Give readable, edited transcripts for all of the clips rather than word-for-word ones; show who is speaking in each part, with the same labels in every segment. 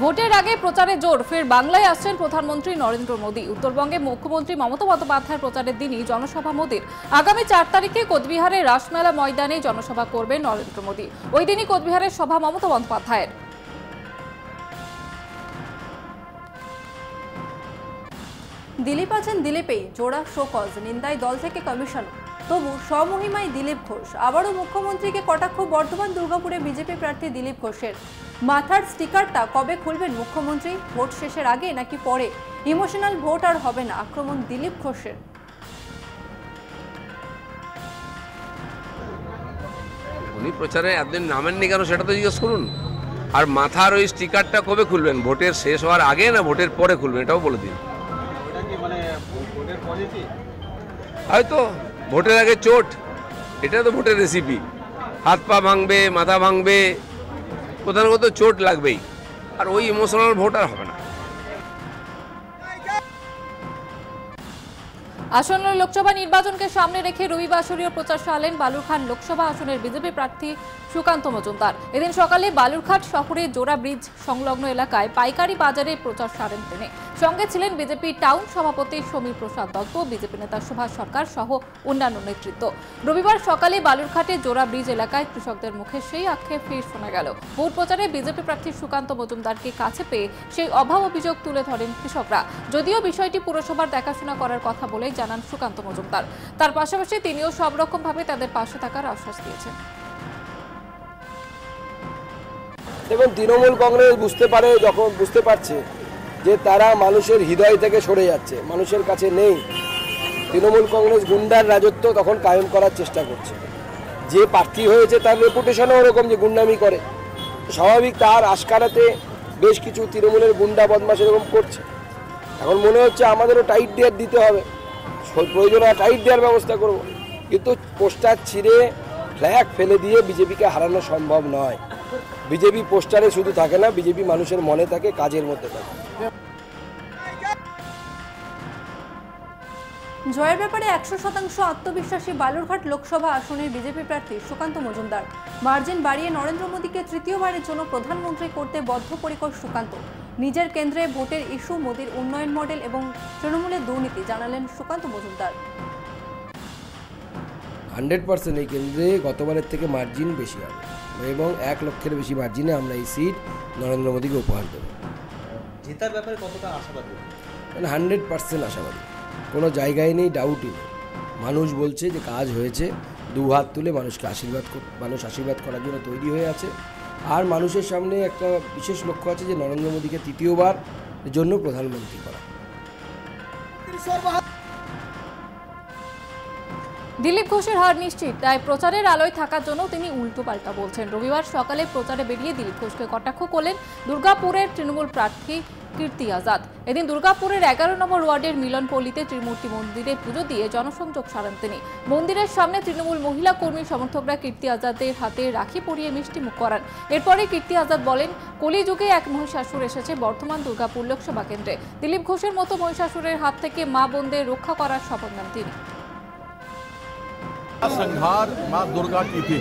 Speaker 1: ভোটের আগে প্রচারে জোর, ফের বাংলায় আসছেন প্রধানমন্ত্রী নরেন্দ্র মোদী। উত্তরবঙ্গে মুখ্যমন্ত্রী মমতা বন্দ্যোপাধ্যায়ের প্রচারের দিনই জনসভা মোদীর। আগামী ৪ তারিখে কোচবিহারের রাসমেলা ময়দানে জনসভা করবেন নরেন্দ্র মোদী। ওই দিনই কোচবিহারের সভা মমতা বন্দ্যোপাধ্যায়ের।
Speaker 2: দিলীপ আছেন দিলীপেই, জোড়া শোকজ, নিন্দায় দল থেকে কমিশন। তবু স্বমহিমায় দিলীপ ঘোষ। আবারও মুখ্যমন্ত্রীকে কটাক্ষ বর্ধমান দুর্গাপুরে বিজেপি প্রার্থী দিলীপ ঘোষের। মাথার স্টিকারটা কবে খুলবেন মুখ্যমন্ত্রী? ভোট শেষের আগে নাকি পরে? ইমোশনাল ভোট আর হবে না, আক্রমণ দিলীপ ঘোষের।
Speaker 3: উনি প্রচারে এতদিন নামেননি কেন সেটা তো জিজ্ঞেস করুন। আর মাথার ওই স্টিকারটা কবে খুলবেন? ভোটের শেষ হওয়ার আগে না ভোটের পরে খুলবেন, এটাও বলে দিন। হয়তো ভোটের আগে চোট, এটা তো ভোটের রেসিপি। হাত পা ভাঙবে, মাথা ভাঙবে, কোথাও না কোথাও চোট লাগবেই। আর ওই ইমোশনাল ভোট আর হবে না।
Speaker 1: আসন্ন লোকসভা নির্বাচনকে সামনে রেখে রবিবাসরীয় প্রচার চালালেন বালুরঘাট লোকসভা আসনের বিজেপি প্রার্থী সুকান্ত মজুমদার। এদিন সকালে বালুরঘাট শহরে জোড়া ব্রিজ সংলগ্ন এলাকায় পাইকারি বাজারে প্রচার সারেন তিনি। সঙ্গে ছিলেন বিজেপি টাউন সভাপতি সমীর প্রসাদ দত্ত, বিজেপি নেতা সুভাষ সরকার সহ অন্যান্য নেতৃত্ব। রবিবার সকালে বালুরঘাটে জোড়া ব্রিজ এলাকায় কৃষকদের মুখে সেই আক্ষেপ ফের শোনা গেল। ভোট প্রচারে বিজেপি প্রার্থী সুকান্ত মজুমদারকে কাছে পেয়ে সেই অভাব অভিযোগ তুলে ধরেন কৃষকরা। যদিও বিষয়টি পুরসভার দেখাশোনা করার কথা বলে জানান সুকান্ত মজুমদার। তার পাশাপাশি তিনিও সব রকম ভাবে তাদের পাশে থাকার আশ্বাস দিয়েছেন।
Speaker 4: দেখুন, তৃণমূল কংগ্রেস বুঝতে পারছে যে তারা মানুষের হৃদয় থেকে সরে যাচ্ছে, মানুষের কাছে নেই। তৃণমূল কংগ্রেস গুন্ডার রাজত্ব তখন কায়েম করার চেষ্টা করছে। যে প্রার্থী হয়েছে তার রেপুটেশনও ওরকম যে গুন্ডামি করে, স্বাভাবিক তার আশকারাতে বেশ কিছু তৃণমূলের গুন্ডা বদমাশ এরকম করছে। এখন মনে হচ্ছে আমাদেরও টাইট দেওয়ার দিতে হবে, প্রয়োজনে টাইট দেওয়ার ব্যবস্থা করব। কিন্তু পোস্টার ছিঁড়ে ফ্ল্যাগ ফেলে দিয়ে বিজেপিকে হারানো সম্ভব নয়। বিজেপি পোস্টারে শুধু থাকে না, বিজেপি মানুষের মনে থাকে, কাজের মধ্যে থাকে।
Speaker 2: জয়ের ব্যাপারে 100% আত্মবিশ্বাসী বালুরঘাট লোকসভা আসনের বিজেপি প্রার্থী সুকান্ত মজুমদার। মার্জিন বাড়িয়ে নরেন্দ্র মোদীকে তৃতীয়বারের জন্য প্রধানমন্ত্রী করতে বদ্ধপরিকর সুকান্ত। নিজের কেন্দ্রে ভোটের ইস্যু, মোদীর উন্নয়ন মডেল এবং তৃণমূলের দুর্নীতি জানালেন সুকান্ত মজুমদার।
Speaker 4: 100% এই কেন্দ্রে গতবারের থেকে মার্জিন বেশি হবে এবং 1 লক্ষের বেশি মার্জিনে আমরা এই সিট নরেন্দ্র মোদীকে উপহার দেব।
Speaker 5: জেতার ব্যাপারে কতটা আশাবাদী?
Speaker 4: 100% আশাবাদী, কোনো জায়গায় নেই, ডাউটই নেই। মানুষ বলছে যে কাজ হয়েছে, 2 হাত তুলে মানুষ আশীর্বাদ করার জন্য তৈরি হয়ে আছে। আর মানুষের সামনে একটা বিশেষ লক্ষ্য আছে যে নরেন্দ্র মোদীকে তৃতীয়বার জন্য প্রধানমন্ত্রী করা।
Speaker 1: দিলীপ ঘোষের হার নিশ্চিত, তাই প্রচারের আলোয় থাকার জন্য তিনি উল্টো পাল্টা বলছেন। রবিবার সকালে প্রচারে বেরিয়ে দিলীপ ঘোষকে কটাক্ষ করলেন দুর্গাপুরের তৃণমূল প্রার্থী কীর্তি আজাদ। এদিন দুর্গাপুরের 11 নম্বর ওয়ার্ডের মিলনপল্লীতে ত্রিমূর্তি মন্দিরে পুজো দিয়ে জনসংযোগ সারান তিনি। মন্দিরের সামনে তৃণমূল মহিলা কর্মী সমর্থকরা কীর্তি আজাদের হাতে রাখি পরিয়ে মিষ্টি মুখ করান। এরপরে কীর্তি আজাদ বলেন, কলিযুগে এক মহিষাসুর এসেছে বর্তমান দুর্গাপুর লোকসভা কেন্দ্রে। দিলীপ ঘোষের মতো মহিষাসুরের হাত থেকে মা বোনদের রক্ষা করার শপথ নেন তিনি।
Speaker 6: संहार माँ दुर्गा की थी।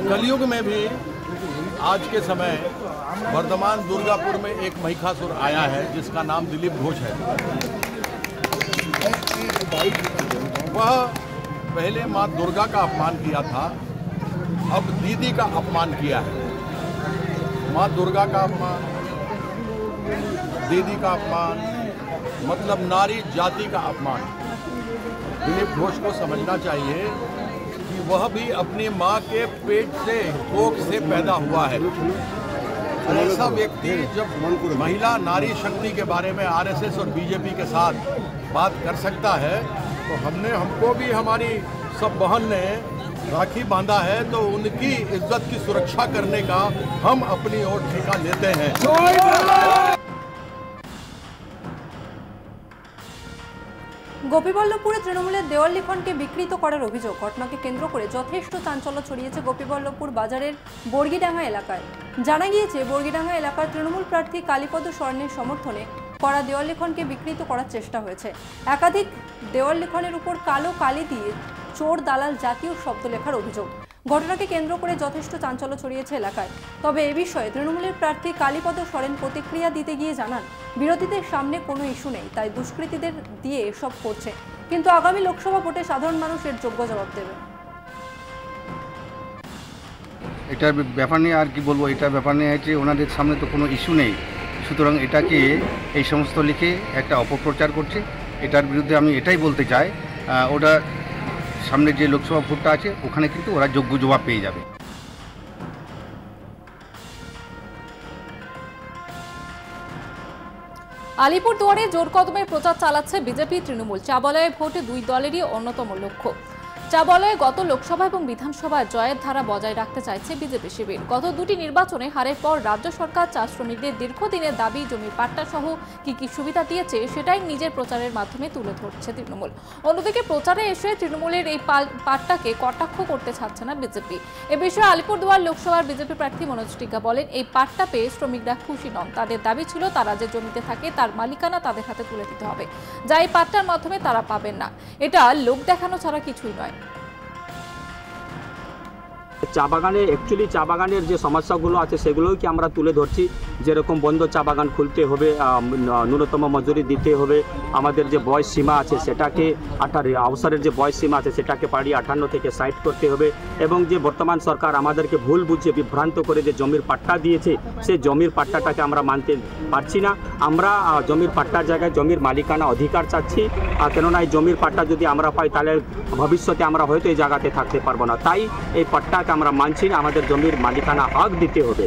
Speaker 6: कलयुग में भी आज के समय वर्धमान दुर्गापुर में एक महिषासुर आया है जिसका नाम दिलीप घोष है। वह पहले माँ दुर्गा का अपमान किया था, अब दीदी का अपमान किया है। माँ दुर्गा का अपमान, दीदी का अपमान, मतलब नारी जाति का अपमान। दिलीप घोष को समझना चाहिए कि वह भी अपनी माँ के पेट से, कोख से पैदा हुआ है। ऐसा व्यक्ति जब महिला नारी शक्ति के बारे में आरएसएस और बीजेपी के साथ बात कर सकता है, तो हमको भी हमारी सब बहन ने राखी बांधा है, तो उनकी इज्जत की सुरक्षा करने का हम अपनी ओर ठेका लेते हैं।
Speaker 2: গোপীবল্লভপুরে তৃণমূলের দেওয়াল লিখনকে বিকৃত করার অভিযোগ। ঘটনাকে কেন্দ্র করে যথেষ্ট চাঞ্চল্য ছড়িয়েছে গোপীবল্লভপুর বাজারের বর্গিডাঙ্গা এলাকায়। জানা গিয়েছে, বর্গিডাঙ্গা এলাকার তৃণমূল প্রার্থী কালীপদ স্বর্ণের সমর্থনে করা দেওয়াল লিখনকে বিকৃত করার চেষ্টা হয়েছে। একাধিক দেওয়াল লিখনের উপর কালো কালি দিয়ে চোর দালাল জাতীয় শব্দ লেখার অভিযোগ। ঘটনাকে কেন্দ্র করে যথেষ্ট চাঞ্চল্য ছড়িয়েছে এলাকায়। তবে এ বিষয়ে তৃণমূলের প্রার্থী কালীপদ সরেন প্রতিক্রিয়া দিতে গিয়ে জানান, বিরোধীদের সামনে কোনো ইস্যু নেই, তাই দুষ্কৃতীদের দিয়ে এসব করছে, কিন্তু আগামী লোকসভা ভোটে সাধারণ মানুষ এর যোগ্য জবাব দেবে।
Speaker 7: এটার ব্যাপার নিয়ে আর কি বলবো, এটার ব্যাপার নিয়ে হচ্ছে ওনাদের সামনে তো কোনো ইস্যু নেই, সুতরাং এটাকে এই সমস্ত লিখে একটা অপপ্রচার করছে। এটার বিরুদ্ধে আমি এটাই বলতে চাই, ওটা সামনে যে লোকসভা ভোটটা আছে ওখানে কিন্তু ওরা যোগ্য জবাব পেয়ে যাবে।
Speaker 1: আলিপুরদুয়ারে জোর কদমে প্রচার চালাচ্ছে বিজেপি তৃণমূল। চাবলয়ে ভোটে দুই দলেরই অন্যতম লক্ষ্য। চাবলয়ে গত লোকসভা এবং বিধানসভায় জয়ের ধারা বজায় রাখতে চাইছে বিজেপি শিবির। গত দুটি নির্বাচনে হারের পর রাজ্য সরকার চা শ্রমিকদের দীর্ঘদিনের দাবি জমির পাট্টা সহ কি সুবিধা দিয়েছে সেটাই নিজের প্রচারের মাধ্যমে তুলে ধরছে তৃণমূল। অন্যদিকে প্রচারে এসে তৃণমূলের এই পাট্টাকে কটাক্ষ করতে ছাড়ছে না বিজেপি। এ বিষয়ে আলিপুরদুয়ার লোকসভার বিজেপি প্রার্থী মনোজ টিকা বলেন, এই পাট্টা পেয়ে শ্রমিকরা খুশি নন। তাদের দাবি ছিল তারা যে জমিতে থাকে তার মালিকানা তাদের হাতে তুলে দিতে হবে, যা এই পাট্টার মাধ্যমে তারা পাবেন না। এটা লোক দেখানো ছাড়া কিছুই নয়।
Speaker 8: চা বাগানে অ্যাকচুয়ালি চা বাগানের যে সমস্যাগুলো আছে সেগুলোই কি আমরা তুলে ধরছি, যেরকম বন্ধ চা বাগান খুলতে হবে, ন্যূনতম মজুরি দিতে হবে, আমাদের যে বয়স সীমা আছে সেটাকে অবসরের যে বয়স সীমা আছে সেটাকে বাড়িয়ে 58 থেকে 60 করতে হবে, এবং যে বর্তমান সরকার আমাদেরকে ভুল বুঝে বিভ্রান্ত করে যে জমির পাট্টা দিয়েছে সেই জমির পাট্টাটাকে আমরা মানতে পারছি না। আমরা জমির পাট্টার জায়গায় জমির মালিকানা অধিকার চাচ্ছি, কেননা এই জমির পাট্টা যদি আমরা পাই তাহলে ভবিষ্যতে আমরা হয়তো এই জায়গাতে থাকতে পারবো না। তাই এই পাট্টা আমরা মানছি না, আমাদের জমির মালিকানা হক দিতে হবে।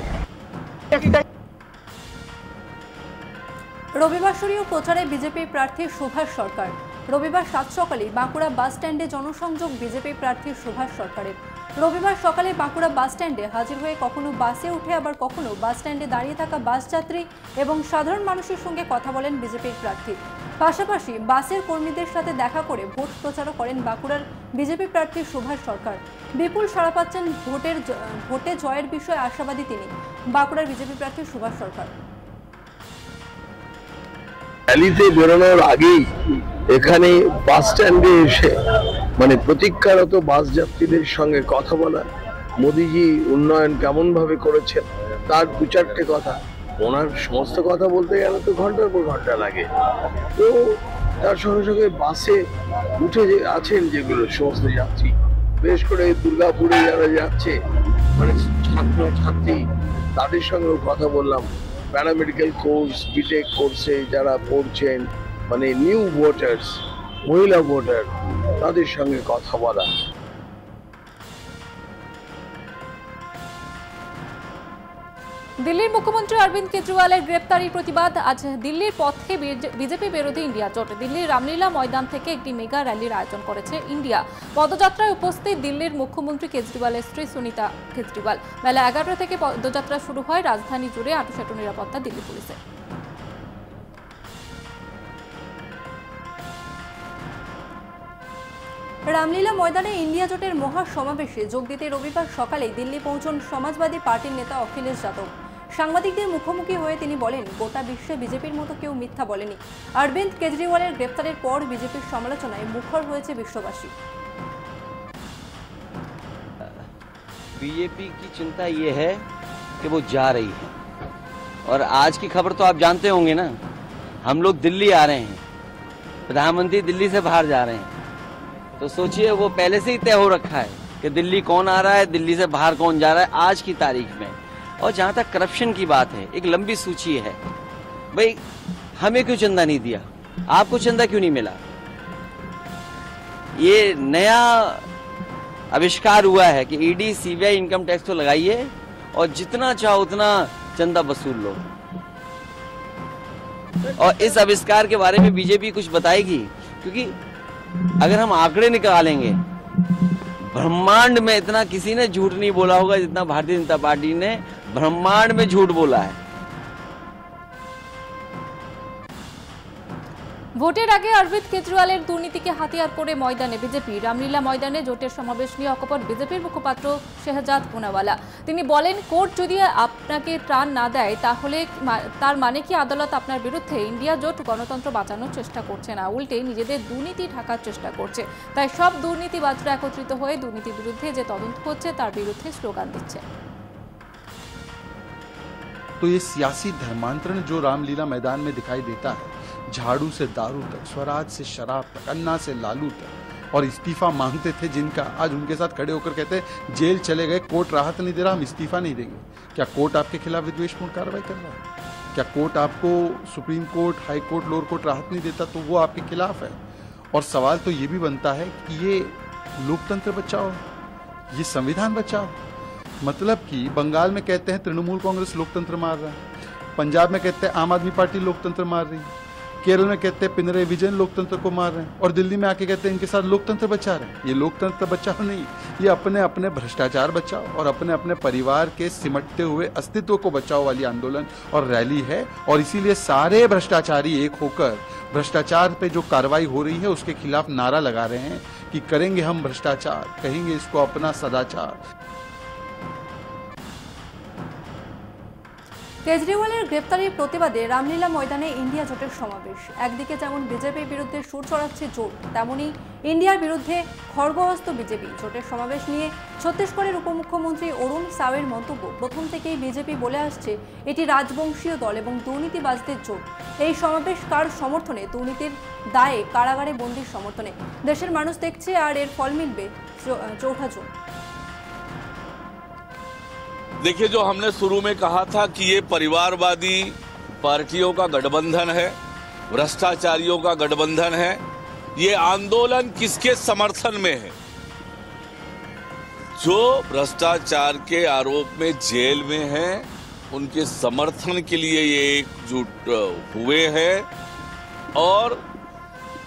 Speaker 2: রবিবাসরীয় প্রচারে বিজেপি প্রার্থী সুভাষ সরকার। রবিবার সাত সকালে বাঁকুড়া বাস স্ট্যান্ডে জনসংযোগ বিজেপি প্রার্থী সুভাষ সরকারের। রবিবার সকালে বাঁকুড়া বাস স্ট্যান্ডে হাজির হয়ে কখনো বাসে উঠে আবার কখনো বাস স্ট্যান্ডে দাঁড়িয়ে থাকা বাস যাত্রী এবং সাধারণ মানুষের সঙ্গে কথা বলেন বিজেপির প্রার্থী। পাশাপাশি বাসের কর্মীদের সাথে দেখা করে ভোট প্রচারও করেন বাঁকুড়ার বিজেপি প্রার্থী সুভাষ সরকার। বিপুল সাড়া পাচ্ছেন ভোটে জয়ের বিষয়ে আশাবাদী তিনি। বাঁকুড়ার বিজেপি প্রার্থী সুভাষ সরকার।
Speaker 9: র্যালিতে বেরোনোর আগেই এখানে বাস স্ট্যান্ডে এসে মানে প্রতীক্ষারত বাস যাত্রীদের সঙ্গে কথা বলা, মোদিজি উন্নয়ন কেমন ভাবে করেছেন তার দু চারটে কথা, ওনার সমস্ত কথা বলতে গেলে তো ঘন্টার পর ঘন্টা লাগে। তো তার সঙ্গে সঙ্গে বাসে উঠে যে আছেন যেগুলো সমস্ত যাত্রী, বিশেষ করে দুর্গাপুরে যারা যাচ্ছে মানে ছাত্র ছাত্রী, তাদের সঙ্গেও কথা বললাম। প্যারামেডিক্যাল কোর্স, বিটেক কোর্সে যারা পড়ছেন, মানে নিউ ভোটার্স, মহিলা ভোটার, তাদের সঙ্গে কথা বলা।
Speaker 1: দিল্লির মুখ্যমন্ত্রী অরবিন্দ কেজরিওয়ালের গ্রেপ্তারির প্রতিবাদ আজ দিল্লির পথে বিজেপি বিরোধী ইন্ডিয়া জোট। দিল্লির রামলীলা ময়দান থেকে একটি মেগা র্যালির আয়োজন করেছে ইন্ডিয়া। পদযাত্রায় উপস্থিত দিল্লির মুখ্যমন্ত্রী কেজরিওয়ালের স্ত্রী সুনিতা কেজরিওয়াল। বেলা 11টা থেকে পদযাত্রা শুরু হয়। রাজধানী জুড়ে আঁটুসাঁটু নিরাপত্তা দিল্লি পুলিশের।
Speaker 2: রামলীলা ময়দানে ইন্ডিয়া জোটের মহা সমাবেশে যোগ দিতে রবিবার সকালে দিল্লি পৌঁছন সমাজবাদী পার্টির নেতা অখিলেশ যাদব। সাংবাদিকদের মুখোমুখি হয়ে তিনি বলেন, গোটা বিশ্বে বিজেপির মতো কেউ মিথ্যা বলেনি। অরবিন্দ কেজরিওয়ালের গ্রেপ্তারের পর বিজেপির সমালোচনায় মুখর হয়েছে বিশ্ববাসী।
Speaker 10: बीजेपी की चिंता ये है कि वो जा रही है, और आज की खबर तो आप जानते होंगे ना, हम लोग दिल्ली आ रहे हैं, प्रधानमंत्री दिल्ली से बाहर जा रहे हैं। तो सोचिए वो पहले से ही तय हो रखा है कि दिल्ली कौन आ रहा है, दिल्ली से बाहर कौन जा रहा है आज की तारीख में। और जहां तक करप्शन की बात है, एक लंबी सूची है। भाई हमें क्यों चंदा नहीं दिया, आपको चंदा क्यों नहीं मिला? ये नया आविष्कार हुआ है कि ईडी सीबीआई इनकम टैक्स तो लगाइए और जितना चाहो उतना चंदा वसूल लो। और इस आविष्कार के बारे में बीजेपी कुछ बताएगी, क्योंकि अगर हम आंकड़े निकालेंगे, ब्रह्मांड में इतना किसी ने झूठ नहीं बोला होगा जितना भारतीय जनता पार्टी ने ब्रह्मांड में झूठ बोला है।
Speaker 1: ভোটের আগে অরবিন্দ কেজরিওয়ালের দুর্নীতিকে হাতিয়ার করে ময়দানে বিজেপি। রামলীলা ময়দানে জোটের সমাবেশ নিয়ে অকপট বিজেপির মুখপাত্র শেহজাদ পুনাওয়ালা। তিনি বলেন, কোর্ট যদি আপনাকে ত্রাণ না দেয় তাহলে তার মানে কি আদালত আপনার বিরুদ্ধে? ইন্ডিয়া জোট গণতন্ত্র বাঁচানোর চেষ্টা করছে না, উল্টে নিজেদের দুর্নীতি ঢাকার চেষ্টা করছে। তাই সব দুর্নীতিবাজরা একত্রিত হয়ে দুর্নীতির বিরুদ্ধে যে তদন্ত হচ্ছে তার বিরুদ্ধে স্লোগান দিচ্ছে।
Speaker 11: तो ये सियासी धर्मांतरण जो रामलीला मैदान में दिखाई देता है, झाड़ू से दारू तक, स्वराज से शराब तक, अन्ना से लालू तक, और इस्तीफा मांगते थे जिनका, आज उनके साथ खड़े होकर कहते हैं जेल चले गए, कोर्ट राहत नहीं दे रहा, हम इस्तीफा नहीं देंगे। क्या कोर्ट आपके खिलाफ विद्वेषपूर्ण कार्रवाई कर रहा है? क्या कोर्ट आपको, supreme court, high court, lower court राहत नहीं देता तो वो आपके खिलाफ है? और सवाल तो ये भी बनता है कि ये लोकतंत्र बचाओ, ये संविधान बचाओ। मतलब कि बंगाल में कहते हैं तृणमूल कांग्रेस लोकतंत्र मार रहा है, पंजाब में कहते हैं आम आदमी पार्टी लोकतंत्र मार रही है, केरल में कहते हैं पिनराई विजयन लोकतंत्र को मार रहे हैं, और दिल्ली में आके कहते हैं इनके साथ लोकतंत्र बचा रहे हैं। ये लोकतंत्र बचाओ नहीं, ये अपने अपने भ्रष्टाचार बचाओ और अपने अपने परिवार के सिमटते हुए अस्तित्व को बचाओ वाली आंदोलन और रैली है। और इसीलिए सारे भ्रष्टाचारी एक होकर भ्रष्टाचार पे जो कार्रवाई हो रही है उसके खिलाफ नारा लगा रहे हैं कि करेंगे हम भ्रष्टाचार, कहेंगे इसको अपना सदाचार।
Speaker 2: কেজরিওয়ালের গ্রেপ্তারির প্রতিবাদে রামলীলা ময়দানে ইন্ডিয়া জোটের সমাবেশ। একদিকে যেমন বিজেপির বিরুদ্ধে সুর চড়াচ্ছে জোট, তেমনি ইন্ডিয়ার বিরুদ্ধে খড়গহস্ত বিজেপি। জোটের সমাবেশ নিয়ে ছত্তিশগড়ের উপমুখ্যমন্ত্রী অরুণ সাউয়ের মন্তব্য, প্রথম থেকেই বিজেপি বলে আসছে এটি রাজবংশীয় দল এবং দুর্নীতিবাজদের জোট। এই সমাবেশ কার সমর্থনে? দুর্নীতির দায়ে কারাগারে বন্দির সমর্থনে। দেশের মানুষ দেখছে আর এর ফল মিলবে চৌঠা জুন।
Speaker 12: देखिए, जो हमने शुरू में कहा था कि ये परिवारवादी पार्टियों का गठबंधन है, भ्रष्टाचारियों का गठबंधन है, ये आंदोलन किसके समर्थन में है? जो भ्रष्टाचार के आरोप में जेल में हैं, उनके समर्थन के लिए ये एकजुट हुए हैं। और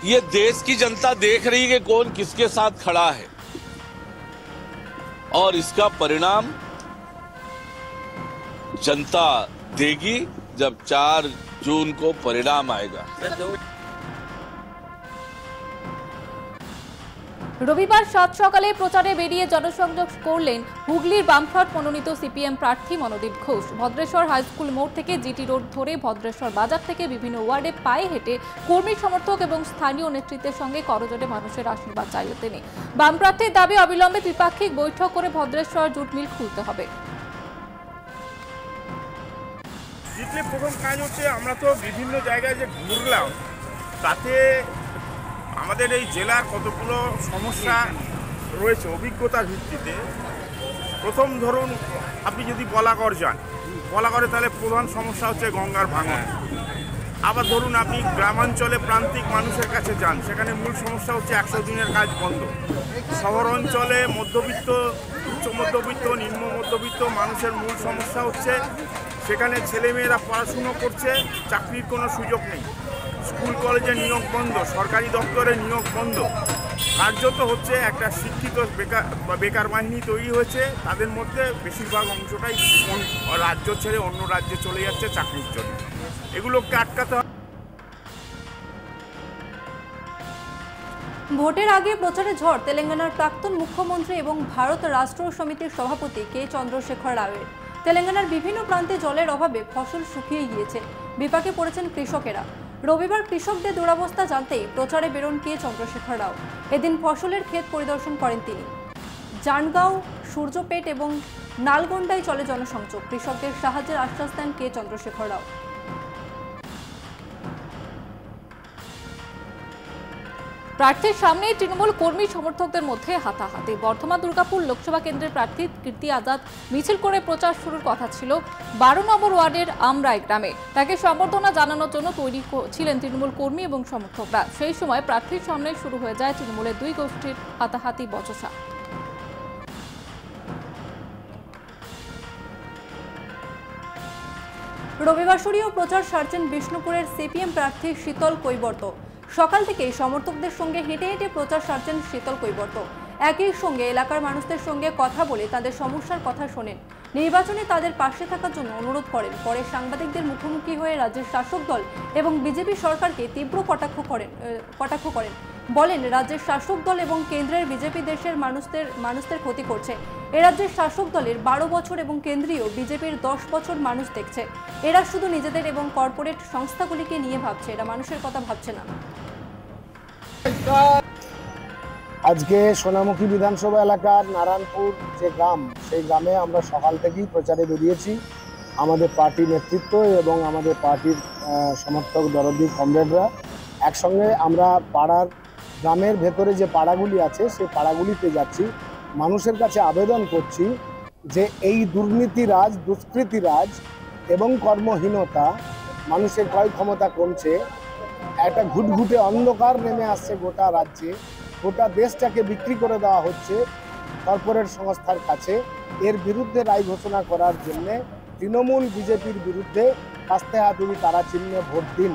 Speaker 12: ये देश की जनता देख रही है कि कौन किसके साथ खड़ा है, और इसका परिणाम जनता देगी जब 4 जून को परिणाम आएगा।
Speaker 1: রবিবার সাত সকালে প্রচারে বেরিয়ে জনসংযোগ করলেন হুগলির বামফ্রন্ট মনোনীত সিপিএম প্রার্থী মনোদীপ ঘোষ। ভদ্রেশ্বর হাইস্কুল মোড় থেকে জিটি রোড ধরে ভদ্রেশ্বর বাজার থেকে বিভিন্ন ওয়ার্ডে পায়ে হেঁটে কর্মী সমর্থক এবং স্থানীয় নেতৃত্বের সঙ্গে করজোড়ে মানুষের আশীর্বাদ চাইলেন তিনি। বাম প্রার্থীর দাবি, অবিলম্বে ত্রিপাক্ষিক বৈঠক করে ভদ্রেশ্বর জুট মিল খুলতে হবে।
Speaker 13: জিতলে প্রথম কাজ হচ্ছে, আমরা তো বিভিন্ন জায়গায় যে ঘুরলাম তাতে আমাদের এই জেলার কতগুলো সমস্যা রয়েছে অভিজ্ঞতার ভিত্তিতে। প্রথম ধরুন, আপনি যদি বলাগড় যান, বলাগড়ে তাহলে প্রধান সমস্যা হচ্ছে গঙ্গার ভাঙন। আবার ধরুন আপনি গ্রামাঞ্চলে প্রান্তিক মানুষের কাছে যান, সেখানে মূল সমস্যা হচ্ছে 100 দিনের কাজ বন্ধ। শহর অঞ্চলে মধ্যবিত্ত, উচ্চ মধ্যবিত্ত, নিম্ন মধ্যবিত্ত মানুষের মূল সমস্যা হচ্ছে সেখানে ছেলেমেয়েরা পড়াশুনো করছে, চাকরির কোনো সুযোগ নেই, স্কুল কলেজে নিয়োগ বন্ধ, সরকারি দপ্তরে নিয়োগ বন্ধ। কার্যত হচ্ছে একটা শিক্ষিত বেকার বাহিনী তৈরি হয়েছে, তাদের মধ্যে বেশিরভাগ অংশটাই রাজ্য ছেড়ে অন্য রাজ্যে চলে যাচ্ছে চাকরির জন্য। এগুলোকে আটকাতে হবে।
Speaker 2: ভোটের আগে প্রচারে ঝড় তেলেঙ্গানার প্রাক্তন মুখ্যমন্ত্রী এবং ভারত রাষ্ট্র সমিতির সভাপতি কে চন্দ্রশেখর রাওয়ের। তেলেঙ্গানার বিভিন্ন প্রান্তে জলের অভাবে ফসল শুকিয়ে গিয়েছে, বিপাকে পড়েছেন কৃষকেরা। রবিবার কৃষকদের দুরবস্থা জানতেই প্রচারে বেরোন কে চন্দ্রশেখর রাও। এদিন ফসলের ক্ষেত পরিদর্শন করেন তিনি। জানগাঁও, সূর্যপেট এবং নালগোন্ডায় চলে জনসংযোগ। কৃষকদের সাহায্যের আশ্বাস দেন কে চন্দ্রশেখর রাও।
Speaker 1: প্রার্থীর সামনে তৃণমূল কর্মী সমর্থকদের মধ্যে হাতাহাতি। বর্ধমান দুর্গাপুর লোকসভা কেন্দ্রের প্রার্থী কীর্তি আজাদ মিছিল করে প্রচার শুরুর কথা ছিল 12 নম্বর ওয়ার্ডের আমরাই গ্রামে। তাকে সম্বর্ধনা জানানোর জন্য তৈরি ছিলেন তৃণমূল কর্মী এবং সমর্থকরা। সেই সময় প্রার্থীর সামনে শুরু হয়ে যায় তৃণমূলের দুই গোষ্ঠীর হাতাহাতি বচসা।
Speaker 2: রবিবাসরীয় প্রচার সারছেন বিষ্ণুপুরের সিপিএম প্রার্থী শীতল কৈবর্ত। সকাল থেকেই সমর্থকদের সঙ্গে হেঁটে হেঁটে প্রচার সারছেন শীতল কৈবর্ত। একই সঙ্গে এলাকার মানুষদের সঙ্গে কথা বলে তাদের সমস্যার কথা শোনেন। নির্বাচনে তাদের পাশে থাকার জন্য অনুরোধ করেন। পরে সাংবাদিকদের মুখোমুখি হয়ে রাজ্যের শাসক দল এবং বিজেপি সরকারকে তীব্র কটাক্ষ করেন। বলেন, রাজ্যের শাসক দল এবং কেন্দ্রের বিজেপি দেশের মানুষদের ক্ষতি করছে। এ রাজ্যের শাসক দলের 12 বছর এবং কেন্দ্রীয় বিজেপির 10 বছর মানুষ দেখছে। এরা শুধু নিজেদের এবং কর্পোরেট সংস্থাগুলিকে নিয়ে ভাবছে, এরা মানুষের কথা ভাবছে না।
Speaker 14: আজকে সোনামুখী বিধানসভা এলাকার নারায়ণপুর যে গ্রাম, সেই গ্রামে আমরা সকাল থেকেই প্রচারে বেরিয়েছি। আমাদের পার্টি নেতৃত্ব এবং আমাদের পার্টির সমর্থক দরদি কমরেডরা একসঙ্গে আমরা পাড়ার গ্রামের ভেতরে যে পাড়াগুলি আছে সেই পাড়াগুলিতে যাচ্ছি। মানুষের কাছে আবেদন করছি যে এই দুর্নীতিরাজ, দুষ্কৃতিরাজ এবং কর্মহীনতা, মানুষের ক্রয় ক্ষমতা কমছে, একটা ঘুটঘুটে অন্ধকার নেমে আসছে গোটা রাজ্যে, গোটা দেশটাকে বিক্রি করে দেওয়া হচ্ছে কর্পোরেট সংস্থার কাছে। এর বিরুদ্ধে রায় ঘোষণা করার জন্যে তৃণমূল বিজেপির বিরুদ্ধে আস্তে হাতুড়ি তারা চিহ্নে ভোট দিন।